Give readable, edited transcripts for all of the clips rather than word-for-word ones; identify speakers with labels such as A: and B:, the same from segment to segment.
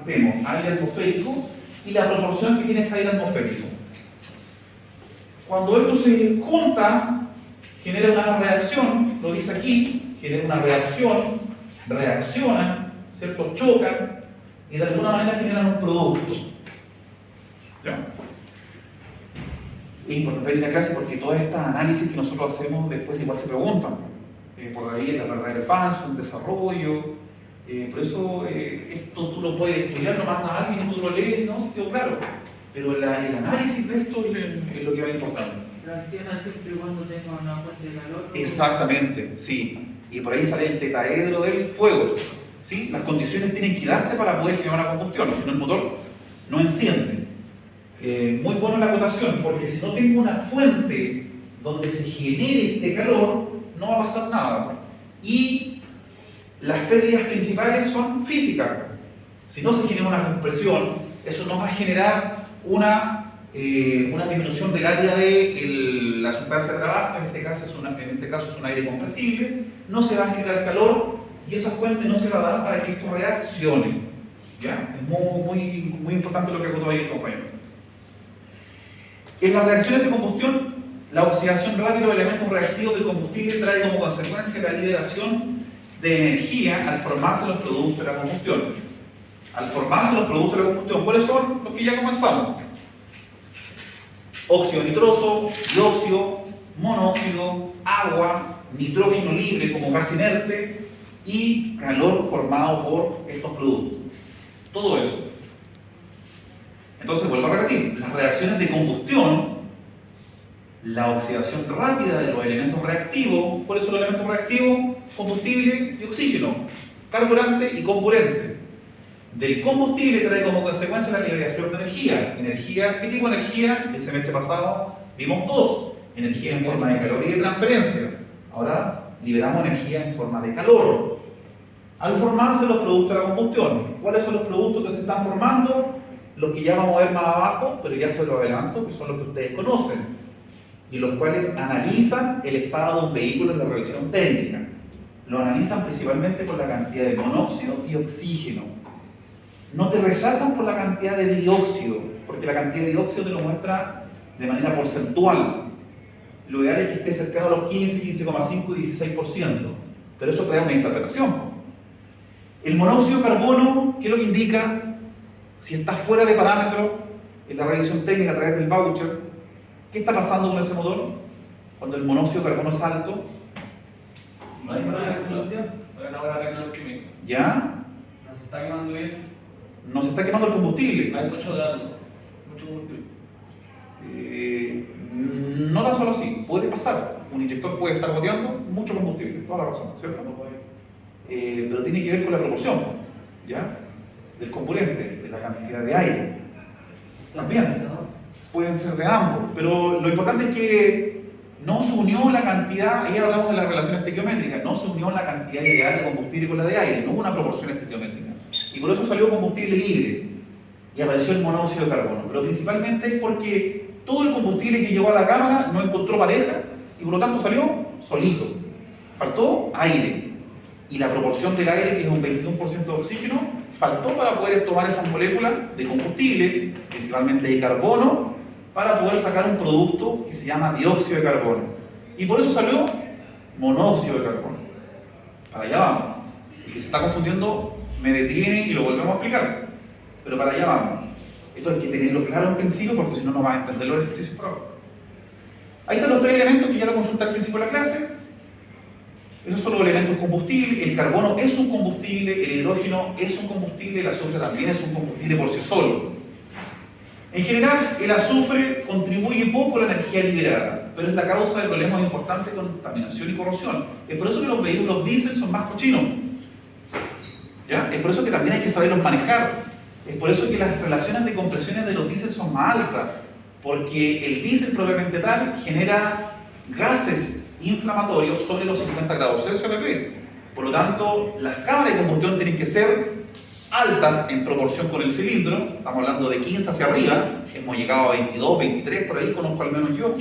A: tenemos aire atmosférico y la proporción que tiene ese aire atmosférico. Cuando esto se junta, genera una reacción, lo dice aquí, genera una reacción, reaccionan, ¿cierto? Chocan y de alguna manera generan un producto. ¿Ya? Es importante venir a clase porque todas estas análisis que nosotros hacemos después igual se preguntan. Por ahí la verdadera el falso, el desarrollo. Por eso esto tú lo puedes estudiar, lo mandas a alguien y tú lo lees, ¿no? Quedó claro. Pero el análisis de esto es lo que va importante.
B: Reacciona siempre y cuando tenga una fuente de calor.
A: Exactamente, sí. Y por ahí sale el tetraedro del fuego. ¿Sí? Las condiciones tienen que darse para poder generar una combustión, si no el motor no enciende. Muy buena la acotación, porque si no tengo una fuente donde se genere este calor, no va a pasar nada. Y las pérdidas principales son físicas. Si no se genera una compresión, eso no va a generar una disminución del área de la sustancia de trabajo, en este caso es un aire compresible, no se va a generar calor y esa fuente no se va a dar para que esto reaccione. ¿Ya? Es muy importante lo que acotó ahí el compañero. En las reacciones de combustión, la oxidación rápida de elementos reactivos del combustible trae como consecuencia la liberación de energía al formarse los productos de la combustión. Al formarse los productos de la combustión, ¿cuáles son? Los que ya comenzamos. Óxido nitroso, dióxido, monóxido, agua, nitrógeno libre como gas inerte y calor formado por estos productos. Todo eso. Entonces, vuelvo a repetir, las reacciones de combustión, la oxidación rápida de los elementos reactivos, ¿cuáles son los elementos reactivos? Combustible y oxígeno, carburante y comburente. Del combustible trae como consecuencia la liberación de energía. ¿Qué tipo de energía? El semestre pasado vimos dos: energía en forma de calor y de transferencia. Ahora liberamos energía en forma de calor. Al formarse los productos de la combustión, ¿cuáles son los productos que se están formando? Los que ya vamos a ver más abajo, pero ya se los adelanto, que son los que ustedes conocen, y los cuales analizan el estado de un vehículo en la revisión técnica. Lo analizan principalmente por la cantidad de monóxido y oxígeno. No te rechazan por la cantidad de dióxido, porque la cantidad de dióxido te lo muestra de manera porcentual. Lo ideal es que esté cercano a los 15, 15,5 y 16%, pero eso trae una interpretación. El monóxido de carbono, ¿qué es lo que indica? Si está fuera de parámetro en la revisión técnica a través del voucher, ¿qué está pasando con ese motor? Cuando el monóxido de carbono es alto,
C: No hay una reacción. No hay una buena reacción química.
A: ¿ya?
C: No se está quemando bien.
A: No se está quemando el combustible.
C: Hay mucho daño. Mucho combustible.
A: No tan solo así, puede pasar. Un inyector puede estar boteando mucho combustible, toda la razón, ¿cierto? Pero tiene que ver con la proporción, ¿ya? Del componente, de la cantidad de aire. También pueden ser de ambos, pero lo importante es que no se unió la cantidad, ahí hablamos de las relaciones estequiométricas, no se unió la cantidad ideal de combustible con la de aire, no hubo una proporción estequiométrica. Y por eso salió combustible libre y apareció el monóxido de carbono, pero principalmente es porque todo el combustible que llegó a la cámara no encontró pareja y por lo tanto salió solito. Faltó aire y la proporción del aire, que es un 21% de oxígeno, faltó para poder tomar esas moléculas de combustible, principalmente de carbono, para poder sacar un producto que se llama dióxido de carbono. Y por eso salió monóxido de carbono. Para allá vamos. El que se está confundiendo me detiene y lo volvemos a explicar. Pero para allá vamos. Esto hay que tenerlo claro en principio porque si no, no vas a entender los ejercicios propios. Ahí están los tres elementos que ya lo consulté al principio de la clase. Esos son los elementos combustibles. El carbono es un combustible, el hidrógeno es un combustible, el azufre también es un combustible por sí solo. En general, el azufre contribuye poco a la energía liberada, pero es la causa de problemas importantes de contaminación y corrosión. Es por eso que los vehículos diésel son más cochinos. ¿Ya? Es por eso que también hay que saberlos manejar. Es por eso que las relaciones de compresiones de los diésel son más altas, porque el diésel propiamente tal genera gases inflamatorios sobre los 50 grados Celsius MP. Por lo tanto, las cámaras de combustión tienen que ser altas en proporción con el cilindro. Estamos hablando de 15 hacia arriba, hemos llegado a 22, 23, por ahí conozco al menos yo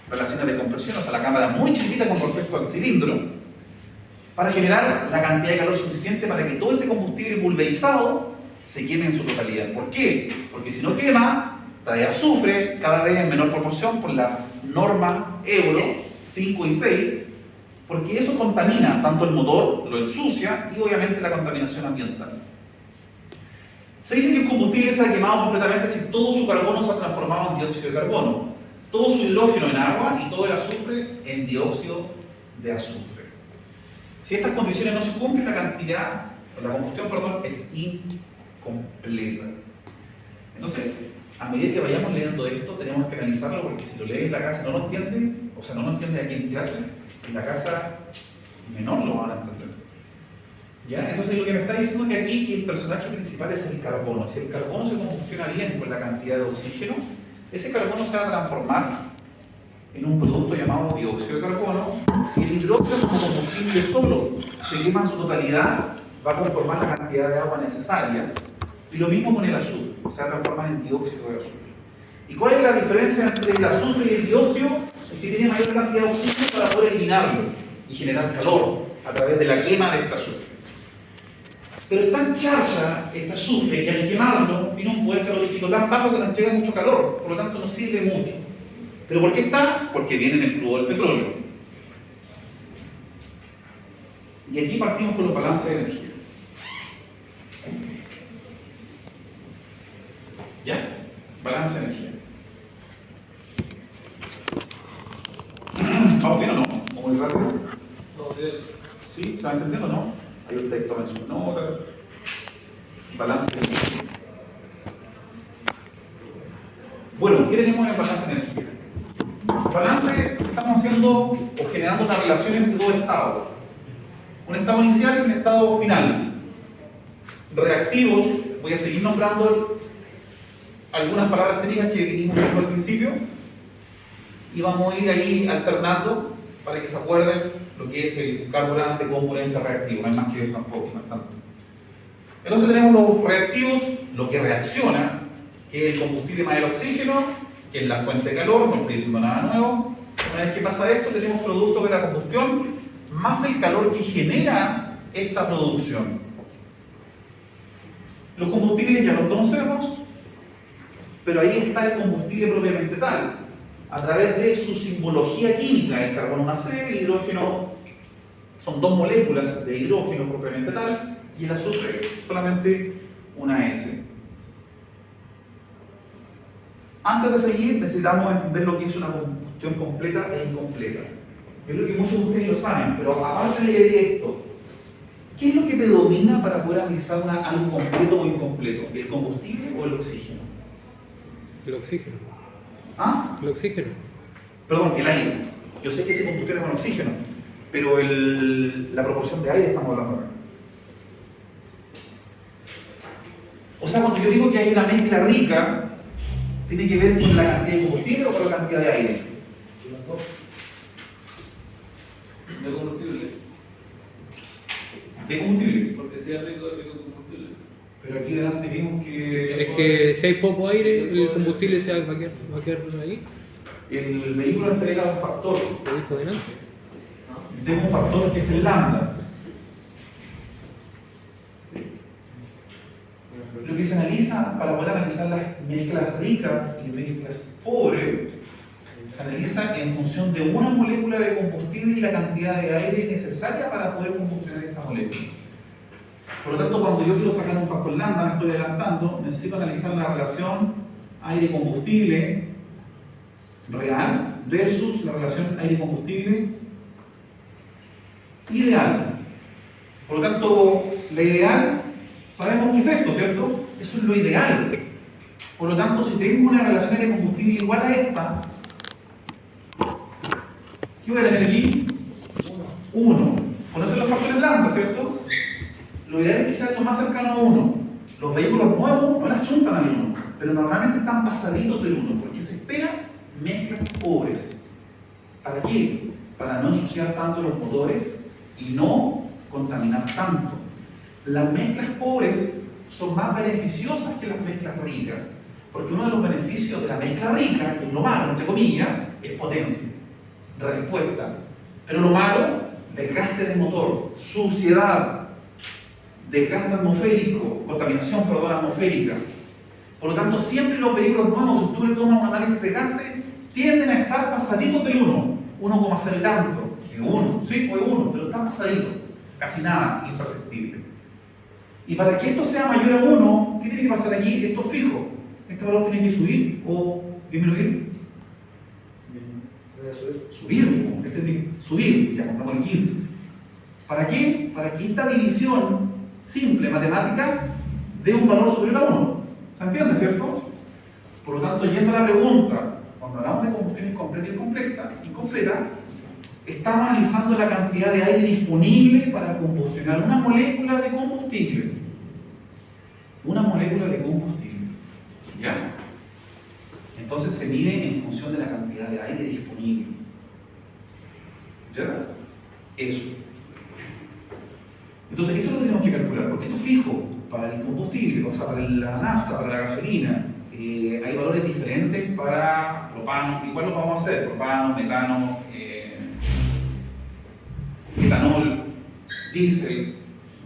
A: relaciones de compresión, o sea, la cámara muy chiquitita con respecto al cilindro, para generar la cantidad de calor suficiente para que todo ese combustible pulverizado se queme en su totalidad. ¿Por qué? Porque si no quema, trae azufre cada vez en menor proporción por las normas Euro 5 y 6, porque eso contamina tanto el motor, lo ensucia, y obviamente la contaminación ambiental. Se dice que un combustible se ha quemado completamente si todo su carbono se ha transformado en dióxido de carbono, todo su hidrógeno en agua y todo el azufre en dióxido de azufre. Si estas condiciones no se cumplen, la combustión, es incompleta. Entonces, a medida que vayamos leyendo esto, tenemos que analizarlo, porque si lo lees en la casa y no lo entiende, o sea, no lo entiende aquí en clase, en la casa menor lo van a entender. ¿Ya? Entonces, lo que me está diciendo es que aquí el personaje principal es el carbono. Si el carbono se combustiona bien con la cantidad de oxígeno, ese carbono se va a transformar en un producto llamado dióxido de carbono. Si el hidrógeno como combustible solo se quema en su totalidad, va a conformar la cantidad de agua necesaria. Y lo mismo con el azufre, se va a transformar en dióxido de azufre. ¿Y cuál es la diferencia entre el azufre y el dióxido? Es que tiene mayor cantidad de oxígeno para poder eliminarlo y generar calor a través de la quema de este azufre. Pero es tan charcha este azufre que al quemarlo tiene un poder calorífico tan bajo que nos entrega mucho calor, por lo tanto no sirve mucho. ¿Pero por qué está? Porque viene en el crudo del petróleo. Y aquí partimos con los balances de energía. ¿Ya? Balance de energía. ¿Vamos bien o no? ¿O muy rápido? ¿Sí? ¿Se va entendiendo o no? Ahí ustedes tomen sus notas. Balance de energía. Bueno, ¿qué tenemos en el balance de energía? Balance, estamos haciendo o generando una relación entre dos estados. Un estado inicial y un estado final. Reactivos, voy a seguir nombrando algunas palabras técnicas que vinimos viendo al principio y vamos a ir ahí alternando para que se acuerden lo que es el carburante, componente, reactivo. No hay más que eso tampoco, no es tanto. Entonces tenemos los reactivos, lo que reacciona, que es el combustible más el oxígeno, que es la fuente de calor, no estoy diciendo nada nuevo. Una vez que pasa esto, tenemos productos de la combustión más el calor que genera esta producción. Los combustibles ya los conocemos, pero ahí está el combustible propiamente tal, a través de su simbología química. El carbono una C, el hidrógeno son dos moléculas de hidrógeno propiamente tal, y el azufre solamente una S. Antes de seguir, necesitamos entender lo que es una combustión completa e incompleta. Yo creo que muchos de ustedes lo saben, pero aparte de leer esto, ¿qué es lo que predomina para poder analizar algo completo o incompleto? ¿El combustible o el oxígeno?
D: El oxígeno.
A: ¿Ah?
D: El oxígeno.
A: Perdón, el aire. Yo sé que se combustiona con oxígeno, pero la proporción de aire estamos hablando acá. O sea, cuando yo digo que hay una mezcla rica, ¿tiene que ver con la cantidad de combustible o con la cantidad de aire?
C: De combustible.
A: De combustible.
C: Porque si es rico combustible.
A: Pero aquí delante vimos que
D: Es que si hay poco aire, el combustible se va a quedar ahí.
A: el vehículo entrega un factor.
D: Lo dijo delante.
A: Tengo un factor que es el lambda. Lo que se analiza para poder analizar las mezclas ricas y mezclas pobres, se analiza en función de una molécula de combustible y la cantidad de aire necesaria para poder combustionar esta molécula. Por lo tanto, cuando yo quiero sacar un factor lambda, me estoy adelantando, necesito analizar la relación aire-combustible real versus la relación aire-combustible ideal. Por lo tanto, la ideal, sabemos qué es esto, ¿cierto? Eso es lo ideal. Por lo tanto, si tengo una relación aire-combustible igual a esta, ¿qué voy a tener aquí? 1. Conocen los factores lambda, ¿cierto? Lo ideal es que sea lo más cercano a 1. Los vehículos nuevos no las chuntan al 1, pero normalmente están pasaditos del 1, porque se espera mezclas pobres. ¿Para qué? Para no ensuciar tanto los motores y no contaminar tanto. Las mezclas pobres son más beneficiosas que las mezclas ricas, porque uno de los beneficios de la mezcla rica, que es lo malo, entre comillas, es potencia, respuesta. Pero lo malo, desgaste de motor, suciedad. desgaste atmosférico, contaminación, perdón, atmosférica. Por lo tanto, siempre los vehículos nuevos, si tú le tomas un análisis de gases, tienden a estar pasaditos del 1, 1,0 y tanto, de 1, sí, o de 1, pero están pasaditos, casi nada, imperceptible. Y para que esto sea mayor a 1, ¿qué tiene que pasar aquí? Esto es fijo. Este valor tiene que subir o disminuir. Subir, este tiene que subir, ya pongamos el 15. ¿Para qué? Para que esta división simple, matemática, dé un valor superior a 1. ¿Se entiende, cierto? Por lo tanto, yendo a la pregunta, cuando hablamos de combustión incompleta e incompleta, estamos analizando la cantidad de aire disponible para combustionar una molécula de combustible. Una molécula de combustible. ¿Ya? Entonces se mide en función de la cantidad de aire disponible. ¿Ya? Eso. Entonces, esto lo tenemos que calcular, porque esto es fijo para el combustible, o sea, para la nafta, para la gasolina. Hay valores diferentes para propano. ¿Y cuál los vamos a hacer? Propano, metano, etanol, diésel,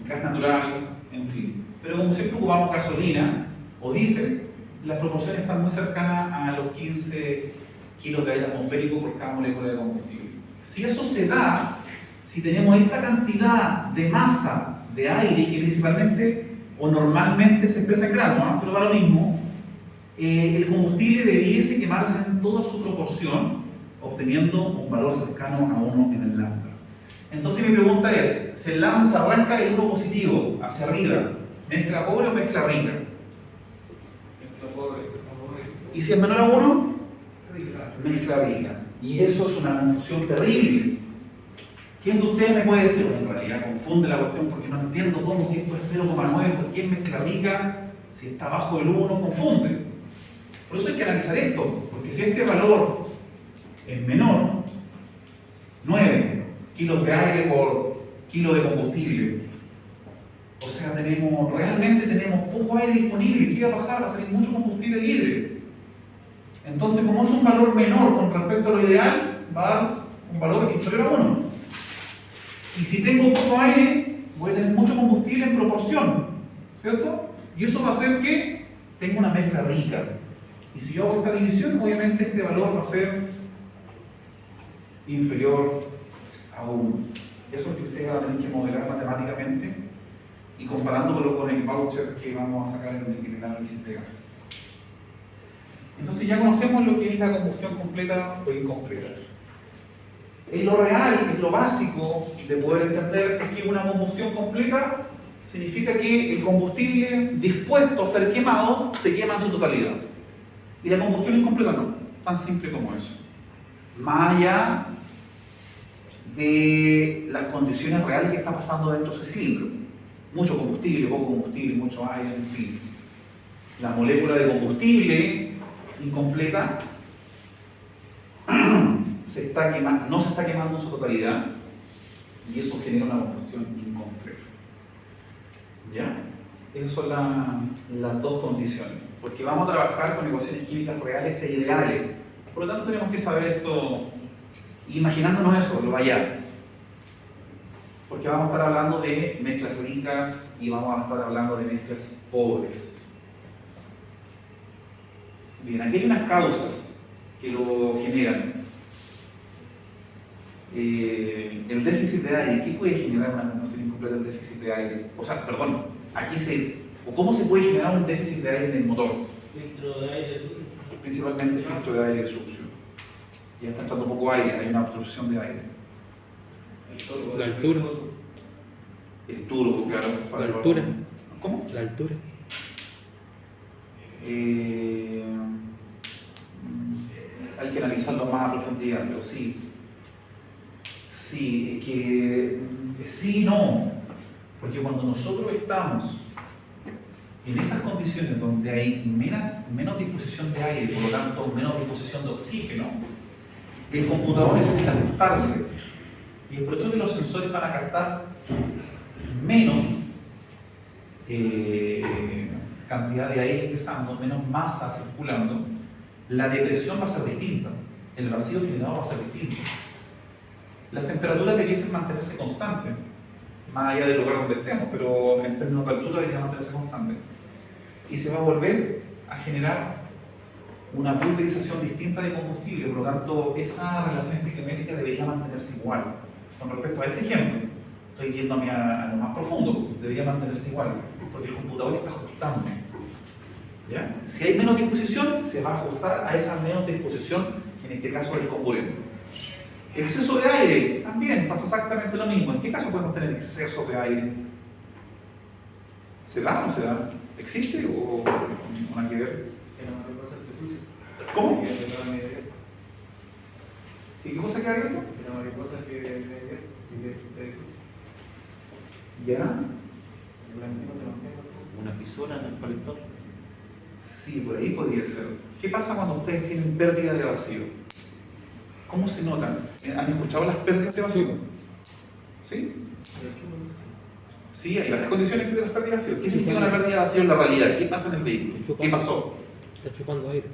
A: gas natural, en fin. Pero como siempre ocupamos gasolina o diésel, las proporciones están muy cercanas a los 15 kilos de aire atmosférico por cada molécula de combustible. Si eso se da, si tenemos esta cantidad de masa de aire que principalmente o normalmente se expresa en gramos, ¿no? Pero da lo mismo, el combustible debiese quemarse en toda su proporción, obteniendo un valor cercano a 1 en el lambda. Entonces mi pregunta es, si el lambda se arranca del 1 positivo hacia arriba, ¿mezcla pobre o mezcla rica? Y si es menor a 1, mezcla rica. Y eso es una confusión terrible. ¿Quién de ustedes me puede decir? Bueno, en realidad confunde la cuestión porque no entiendo cómo si esto es 0,9, ¿por qué es mezcla rica? Si está abajo del 1, confunde. Por eso hay que analizar esto, porque si este valor es menor, 9 kilos de aire por kilo de combustible, o sea, realmente tenemos poco aire disponible. ¿Qué va a pasar? Va a salir mucho combustible libre. Entonces, como es un valor menor con respecto a lo ideal, va a dar un valor inferior a 1. Y si tengo poco aire, voy a tener mucho combustible en proporción, ¿cierto? Y eso va a hacer que tenga una mezcla rica. Y si yo hago esta división, obviamente este valor va a ser inferior a 1. Eso es lo que ustedes van a tener que modelar matemáticamente y comparándolo con el voucher que vamos a sacar en el análisis de gas. Entonces ya conocemos lo que es la combustión completa o incompleta. En lo real, en lo básico de poder entender, es que una combustión completa significa que el combustible dispuesto a ser quemado se quema en su totalidad. Y la combustión incompleta no, tan simple como eso. Más allá de las condiciones reales que están pasando dentro de ese cilindro. Mucho combustible, poco combustible, mucho aire, en fin. La molécula de combustible incompleta no se está quemando en su totalidad y eso genera una combustión incompleta. ¿Ya? Esas son las dos condiciones. Porque vamos a trabajar con ecuaciones químicas reales e ideales. Por lo tanto, tenemos que saber esto, imaginándonos eso, lo de allá. Porque vamos a estar hablando de mezclas ricas y vamos a estar hablando de mezclas pobres. Bien, aquí hay unas causas que lo generan. El déficit de aire, ¿qué puede generar una combustión incompleta del déficit de aire? O sea, perdón, ¿cómo se puede generar un déficit de aire en el motor?
B: Filtro de aire sucio.
A: Principalmente filtro de aire sucio. Ya está entrando poco aire, hay una obstrucción de aire.
D: La altura.
A: El turbo, claro.
D: La altura.
A: ¿Cómo?
D: La altura.
A: Hay que analizarlo más a profundidad, pero sí. Sí, es que sí, no. Porque cuando nosotros estamos en esas condiciones donde hay menos disposición de aire y por lo tanto menos disposición de oxígeno, el computador necesita ajustarse. Y es por eso que los sensores van a captar menos cantidad de aire ingresando, menos masa circulando. La depresión va a ser distinta, el vacío generado va a ser distinto. Las temperaturas debiesen mantenerse constantes. más allá del lugar donde estemos, pero en términos de altura debería mantenerse constante. Y se va a volver a generar una pulverización distinta de combustible, por lo tanto, esa relación estequiométrica debería mantenerse igual. Con respecto a ese ejemplo, estoy yéndome a lo más profundo, debería mantenerse igual, porque el computador está ajustando. ¿Ya? Si hay menos disposición, se va a ajustar a esa menos disposición, en este caso del comburente. Exceso de aire, también pasa exactamente lo mismo. ¿En qué caso podemos tener exceso de aire? ¿Se da o no se da? ¿Existe o no hay que ver? ¿Cómo? ¿Y qué cosa queda abierto? ¿Ya?
B: Una fisura en el colector.
A: Sí, por ahí podría ser. ¿Qué pasa cuando ustedes tienen pérdida de vacío? ¿Cómo se notan? ¿Han escuchado las pérdidas de vacío? ¿Sí? Sí, hay varias condiciones que de las pérdidas de vacío. ¿Qué significa una pérdida de vacío en la realidad? ¿Qué pasa en el vehículo? ¿Qué pasó?
D: Está chupando aire.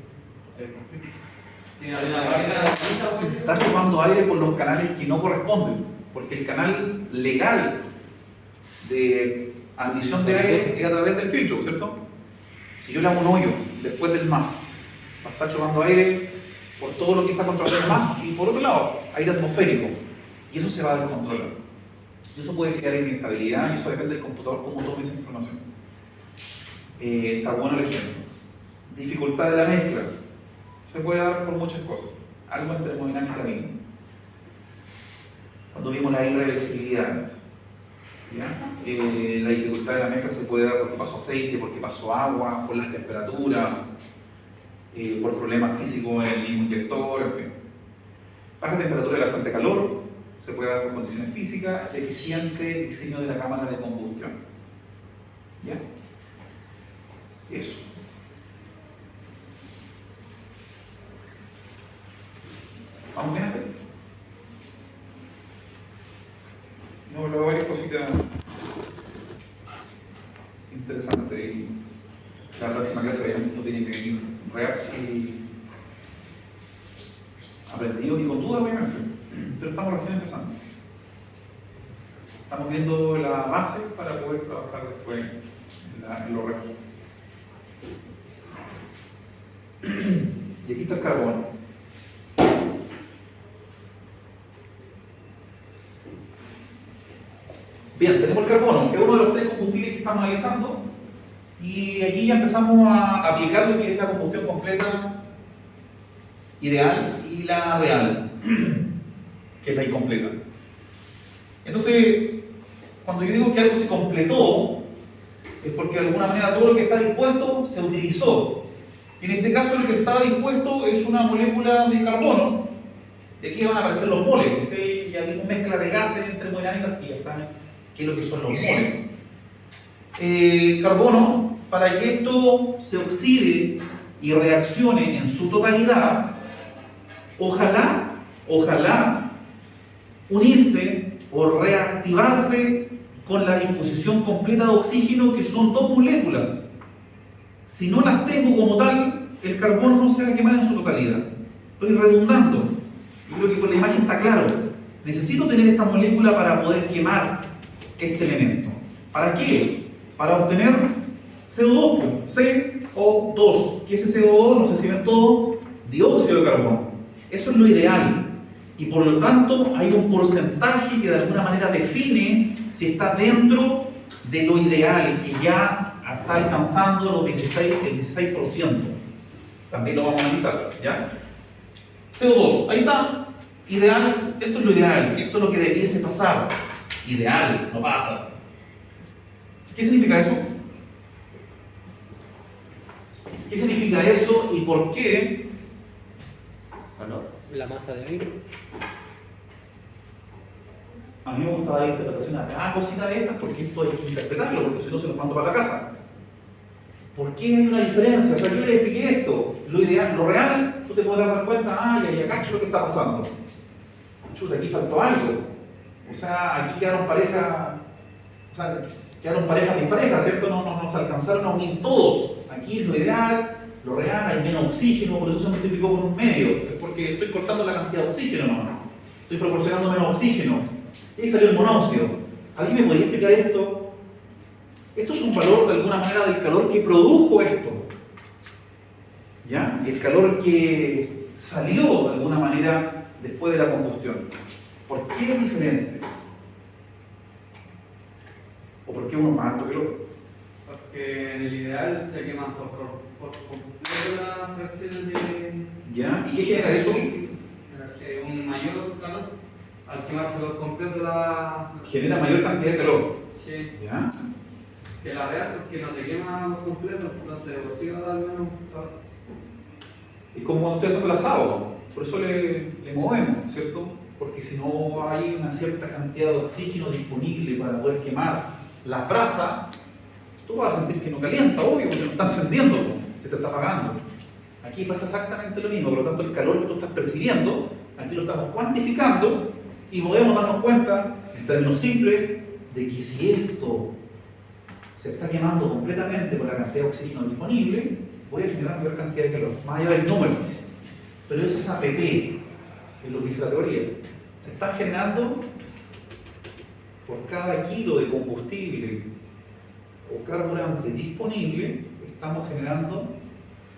A: Está chupando aire por los canales que no corresponden, porque el canal legal de admisión de aire es a través del filtro, ¿cierto? Si yo le hago un hoyo después del MAF, va a estar chupando aire por todo lo que está controlado el MAF y por otro lado, aire atmosférico, y eso se va a descontrolar. Y eso puede generar inestabilidad y eso depende del computador cómo tome esa información. Está bueno el ejemplo. Dificultad de la mezcla. Se puede dar por muchas cosas. Algo en termodinámica mismo. Cuando vimos las irreversibilidades, la dificultad de la mezcla se puede dar porque pasó aceite, porque pasó agua, por las temperaturas, por problemas físicos en el mismo inyector, en fin. Baja temperatura de la fuente de calor, se puede dar por condiciones físicas, deficiente diseño de la cámara de combustión. ¿Ya? Eso. ¿Vamos bien hasta ahí? No, luego varias cositas interesantes y la próxima clase obviamente tiene que venir real y aprendido y con dudas obviamente, pero estamos recién empezando. Estamos viendo la base para poder trabajar después en lo real. Y aquí está el carbono. Bien, tenemos el carbono, que es uno de los tres combustibles que estamos analizando, y aquí ya empezamos a aplicar lo que es la combustión completa ideal y la real, que es la incompleta. Entonces, cuando yo digo que algo se completó, es porque de alguna manera todo lo que está dispuesto se utilizó. Y en este caso lo que estaba dispuesto es una molécula de carbono, y aquí van a aparecer los moles. Ustedes ya vimos mezcla de gases en termodinámicas y ya saben qué es lo que son los moles. Carbono, para que esto se oxide y reaccione en su totalidad, ojalá unirse o reactivarse con la disposición completa de oxígeno, que son dos moléculas. Si no las tengo como tal, el carbono no se va a quemar en su totalidad. Estoy redundando. Yo creo que con la imagen está claro. Necesito tener esta molécula para poder quemar este elemento. ¿Para qué? Para obtener CO2, CO2, que ese CO2, no sé si ven todo, dióxido de carbono. Eso es lo ideal. Y por lo tanto hay un porcentaje que de alguna manera define si está dentro de lo ideal, que ya está alcanzando los 16%. También lo vamos a analizar, ¿ya? CO2, ahí está. Ideal, esto es lo ideal, esto es lo que debiese pasar. Ideal, no pasa. ¿Qué significa eso? ¿Qué significa eso y por qué?
D: La masa de aire.
A: A mí me gusta dar interpretación a cada cosita de estas porque esto hay que interpretarlo, porque si no se los mando para la casa. ¿Por qué hay una diferencia? O sea, yo les expliqué esto, lo ideal, lo real, tú te puedes dar cuenta, ya cacho lo que está pasando. Chuta, aquí faltó algo. O sea, aquí quedaron pareja, mis parejas, ¿cierto? No se alcanzaron a unir todos. Aquí es lo ideal, lo real, hay menos oxígeno, por eso se multiplicó por un medio. Es porque estoy cortando la cantidad de oxígeno, ¿no? Estoy proporcionando menos oxígeno. Y ahí salió el monóxido. ¿Alguien me podría explicar esto? Esto es un valor de alguna manera del calor que produjo esto. ¿Ya? El calor que salió de alguna manera después de la combustión. ¿Por qué es diferente? ¿O por qué uno es más alto que el otro?
C: Porque en el ideal se queman por completo las fracciones de...
A: ¿Ya? ¿Y qué genera eso?
C: Un mayor calor al quemarse por completo la...
A: Genera mayor cantidad de calor.
C: Sí.
A: ¿Ya?
C: Que la real porque no se quema por completo, entonces por sí va a dar menos calor.
A: Es como cuando ustedes hacen el asado, por eso le movemos, ¿cierto? Porque si no hay una cierta cantidad de oxígeno disponible para poder quemar las brasas, tú vas a sentir que no calienta, obvio, porque no está encendiendo, se te está apagando. Aquí pasa exactamente lo mismo, por lo tanto el calor que tú estás percibiendo, aquí lo estamos cuantificando y podemos darnos cuenta, en términos simples, de que si esto se está quemando completamente por la cantidad de oxígeno disponible, voy a generar mayor cantidad de calor, más allá del número. Pero eso es APP, es lo que dice la teoría. Se está generando por cada kilo de combustible o carburante disponible, estamos generando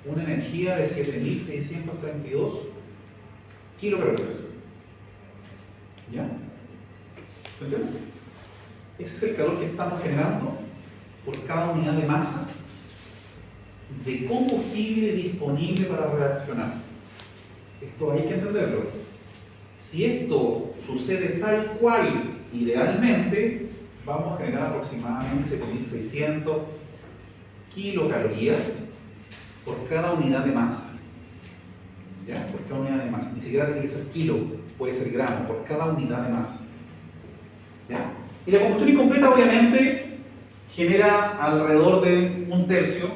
A: una energía de 7.632 kilocalorías. ¿Ya? ¿Me entiendes? Ese es el calor que estamos generando por cada unidad de masa de combustible disponible para reaccionar. Esto hay que entenderlo. Si esto sucede tal cual, idealmente, vamos a generar aproximadamente 7.600 kilocalorías por cada unidad de masa. ¿Ya? Por cada unidad de masa. Ni siquiera tiene que ser kilo, puede ser gramo, por cada unidad de masa. ¿Ya? Y la combustión incompleta, obviamente, genera alrededor de 1/3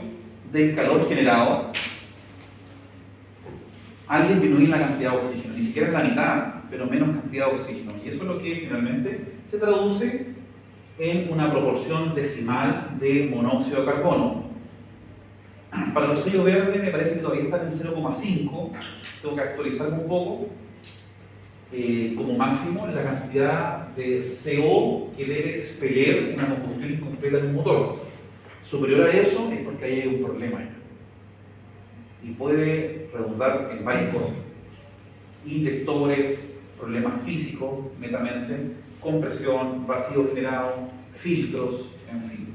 A: del calor generado al disminuir la cantidad de oxígeno. Ni siquiera es la mitad, pero menos cantidad de oxígeno. Y eso es lo que finalmente se traduce en una proporción decimal de monóxido de carbono. Para los sellos verdes me parece que todavía están en 0,5. Tengo que actualizarme un poco. Como máximo la cantidad de CO que debe expeler una combustión incompleta de un motor. Superior a eso es porque ahí hay un problema ya. Y puede redundar en varias cosas: inyectores, problemas físicos, netamente, compresión, vacío generado, filtros, en fin.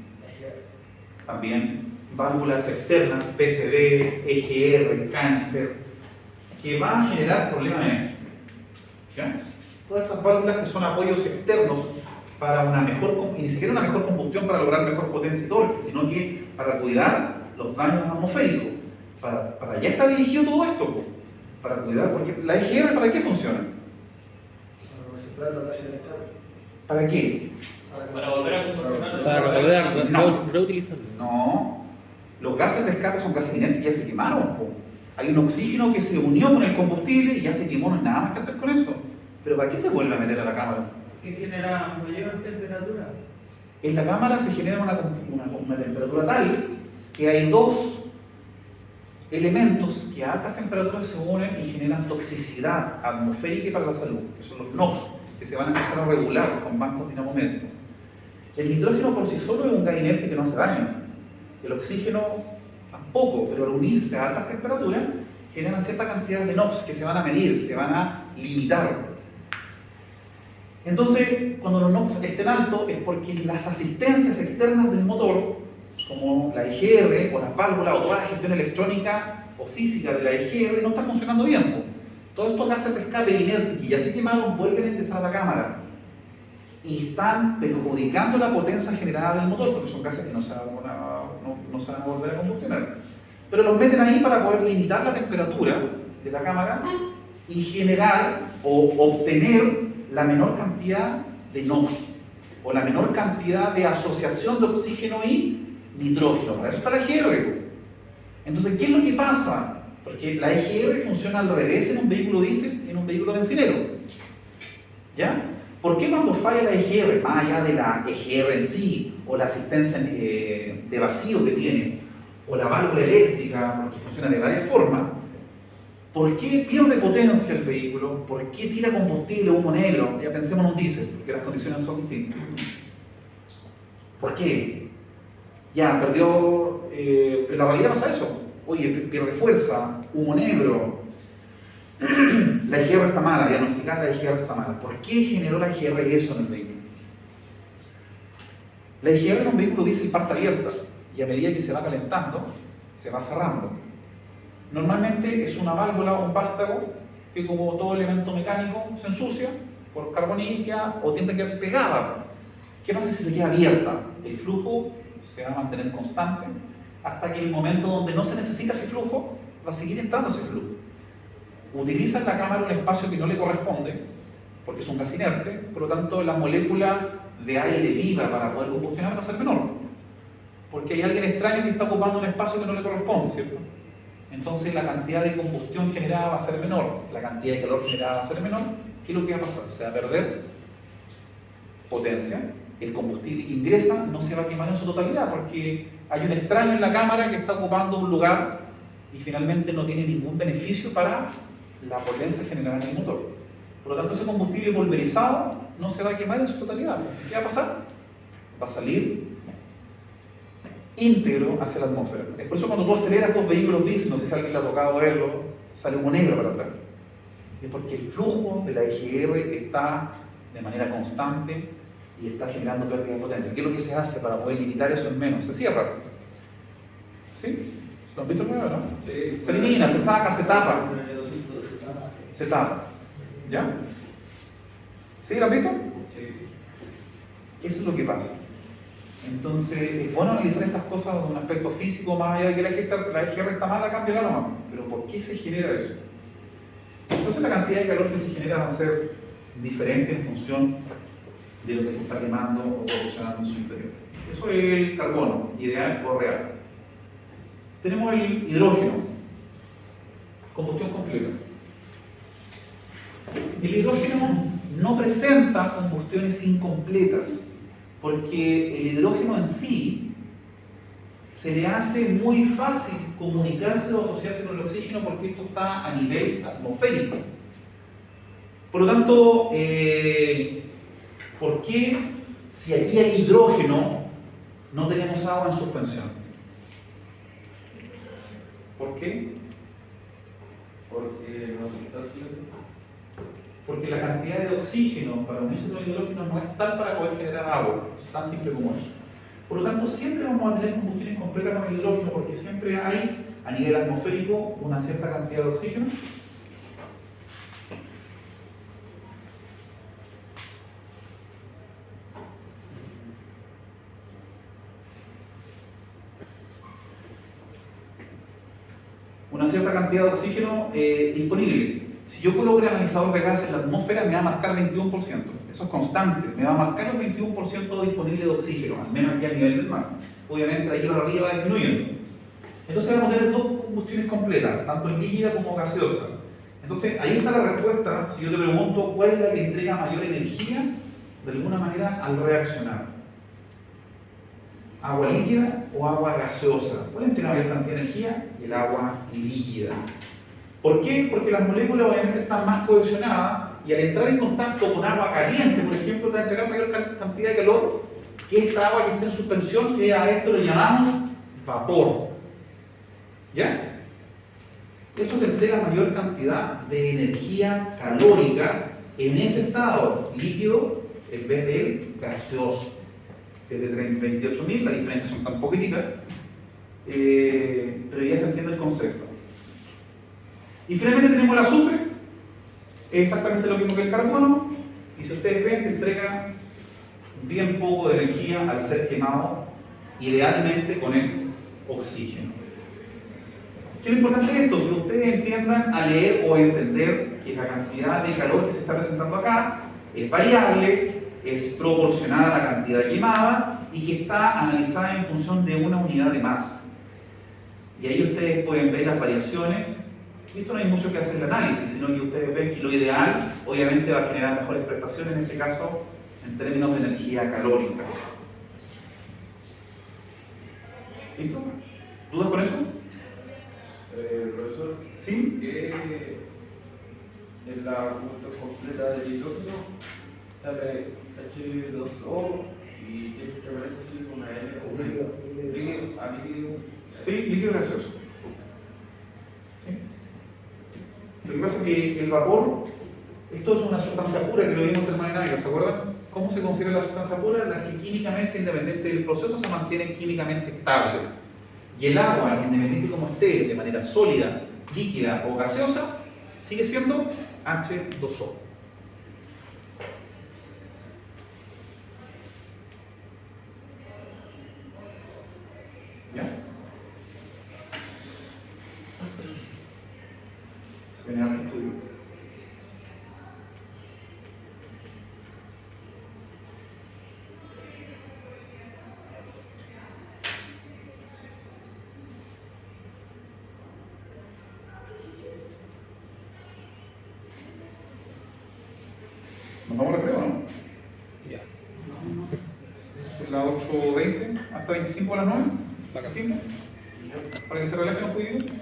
A: También válvulas externas, PCB, EGR, cáncer, que van a generar problemas en esto. ¿Ya? Todas esas válvulas que son apoyos externos para una mejor, y ni siquiera una mejor combustión para lograr mejor potencia y torque, sino que para cuidar los daños atmosféricos. Para allá está dirigido todo esto, para cuidar, porque la EGR ¿para qué funciona?
E: Para reciclar los gases de escape.
A: ¿Para qué?
B: Para volver a combustionarlo.
D: Para volver a
A: No.
D: reutilizarlo.
A: No, los gases de escape son gases inertes que ya se quemaron. Po. Hay un oxígeno que se unió con el combustible y ya se quemó, no hay nada más que hacer con eso. Pero ¿para qué se vuelve a meter a la cámara?
B: ¿Qué genera mayor temperatura?
A: En la cámara se genera una temperatura tal que hay dos elementos que a altas temperaturas se unen y generan toxicidad atmosférica y para la salud, que son los NOx, que se van a empezar a regular con bancos dinamométricos. El nitrógeno por sí solo es un gas inerte que no hace daño. El oxígeno tampoco, pero al unirse a altas temperaturas generan cierta cantidad de NOx que se van a medir, se van a limitar. Entonces, cuando los NOx estén altos es porque las asistencias externas del motor, como la EGR o las válvulas o toda la gestión electrónica o física de la EGR, no está funcionando bien. Po. Todos estos gases de escape inertes que ya se quemaron vuelven a ingresar a la cámara y están perjudicando la potencia generada del motor, porque son gases que no se van a volver a combustionar. Pero los meten ahí para poder limitar la temperatura de la cámara y generar o obtener la menor cantidad de NOx o la menor cantidad de asociación de oxígeno y nitrógeno. Para eso está la EGR. Entonces, ¿qué es lo que pasa? Porque la EGR funciona al revés en un vehículo diésel y en un vehículo bencinero. ¿Ya? ¿Por qué cuando falla la EGR, más allá de la EGR en sí, o la asistencia de vacío que tiene, o la válvula eléctrica, porque funciona de varias formas, ¿por qué pierde potencia el vehículo? ¿Por qué tira combustible, humo negro? Ya pensemos en un diésel, porque las condiciones son distintas. ¿Por qué? Ya, perdió... en la realidad pasa eso. Oye, pierde fuerza, humo negro. La IGR está mala, diagnosticar la IGR está mala. ¿Por qué generó la IGR eso en el vehículo? La IGR en un vehículo diésel parte abierta y a medida que se va calentando, se va cerrando. Normalmente es una válvula o un vástago que, como todo elemento mecánico, se ensucia por carbonilla y queda, o tiende a quedarse pegada. ¿Qué pasa si se queda abierta? El flujo se va a mantener constante hasta que el momento donde no se necesita ese flujo, va a seguir entrando ese flujo. Utiliza en la cámara un espacio que no le corresponde, porque es un gas inerte, por lo tanto la molécula de aire viva para poder combustionar va a ser menor, porque hay alguien extraño que está ocupando un espacio que no le corresponde, ¿cierto? Entonces la cantidad de combustión generada va a ser menor, la cantidad de calor generada va a ser menor. ¿Qué es lo que va a pasar? Se va a perder potencia, el combustible que ingresa no se va a quemar en su totalidad, porque hay un extraño en la cámara que está ocupando un lugar y finalmente no tiene ningún beneficio para la potencia generada en el motor. Por lo tanto, ese combustible pulverizado no se va a quemar en su totalidad. ¿Qué va a pasar? Va a salir íntegro hacia la atmósfera. Es por eso cuando tú aceleras estos vehículos diésel, no sé si alguien le ha tocado verlo, sale humo negro para atrás. Es porque el flujo de la IGR está de manera constante y está generando pérdida de potencia. ¿Qué es lo que se hace para poder limitar eso en menos? Se cierra. ¿Sí? ¿Lo han visto el nuevo, no? Se elimina, se saca, se tapa. Se tapa. ¿Ya? ¿Sí? ¿Lo han visto?
C: Sí.
A: Eso es lo que pasa. Entonces, es bueno analizar estas cosas desde un aspecto físico, más allá de que la IGR está mala, cámbiala nomás. Pero ¿por qué se genera eso? Entonces la cantidad de calor que se genera va a ser diferente en función de lo que se está quemando o proporcionando en su interior. Eso es el carbono, ideal o real. Tenemos el hidrógeno, combustión completa. El hidrógeno no presenta combustiones incompletas, porque el hidrógeno en sí se le hace muy fácil comunicarse o asociarse con el oxígeno porque esto está a nivel atmosférico. Por lo tanto, ¿por qué si aquí hay hidrógeno no tenemos agua en suspensión? ¿Por qué?
C: Porque no está oxígeno.
A: Porque la cantidad de oxígeno para unirse con el hidrógeno no es tal para poder generar agua, tan simple como eso. Por lo tanto, siempre vamos a tener combustión incompleta con el hidrógeno porque siempre hay, a nivel atmosférico, una cierta cantidad de oxígeno. Una cierta cantidad de oxígeno disponible. Si yo coloco el analizador de gas en la atmósfera, me va a marcar 21%. Eso es constante. Me va a marcar el 21% disponible de oxígeno, al menos aquí a nivel del mar. Obviamente, de aquí para arriba va disminuyendo. Entonces vamos a tener dos combustiones completas, tanto en líquida como gaseosa. Entonces, ahí está la respuesta. Si yo te pregunto cuál es la que entrega mayor energía, de alguna manera, al reaccionar. ¿Agua líquida o agua gaseosa? ¿Cuál entrega mayor cantidad de energía? El agua líquida. ¿Por qué? Porque las moléculas obviamente están más cohesionadas y al entrar en contacto con agua caliente, por ejemplo, te va a entregar mayor cantidad de calor que esta agua que está en suspensión, que a esto le llamamos vapor. ¿Ya? Eso te entrega mayor cantidad de energía calórica en ese estado líquido en vez del gaseoso. Desde 28.000, la diferencia son tan poquititas, pero ya se entiende el concepto. Y finalmente tenemos el azufre, es exactamente lo mismo que el carbono, y si ustedes ven, te entrega bien poco de energía al ser quemado, idealmente con el oxígeno. ¿Qué es lo importante de esto? Que ustedes entiendan a leer o a entender que la cantidad de calor que se está presentando acá es variable, es proporcional a la cantidad quemada y que está analizada en función de una unidad de masa. Y ahí ustedes pueden ver las variaciones. Y esto no hay mucho que hacer el análisis, sino que ustedes ven que lo ideal obviamente va a generar mejores prestaciones, en este caso en términos de energía calórica. ¿Listo? ¿Dudas con eso?
C: Profesor,
A: ¿Sí?
C: ¿qué es la combustión completa del hidrógeno? Sale H2O y
F: ¿Y qué te parece si con la L o
E: Líquido,
F: líquido? ¿A líquido?
A: ¿Sí? Líquido gaseoso. ¿Sí? Lo que pasa es que el vapor, esto es una sustancia pura que lo vimos en termodinámica, ¿se acuerdan? ¿Cómo se considera la sustancia pura? Las que químicamente, independiente del proceso, se mantienen químicamente estables. Y el agua, independiente como esté, de manera sólida, líquida o gaseosa, sigue siendo H2O. ¿Ya? Se viene al estudio. ¿Nos vamos a recreo, no?
D: Ya.
A: La 8:20 hasta 25 a las 9.
D: Bacán.
A: ¿Entiendes? Para que se relajen un poquito.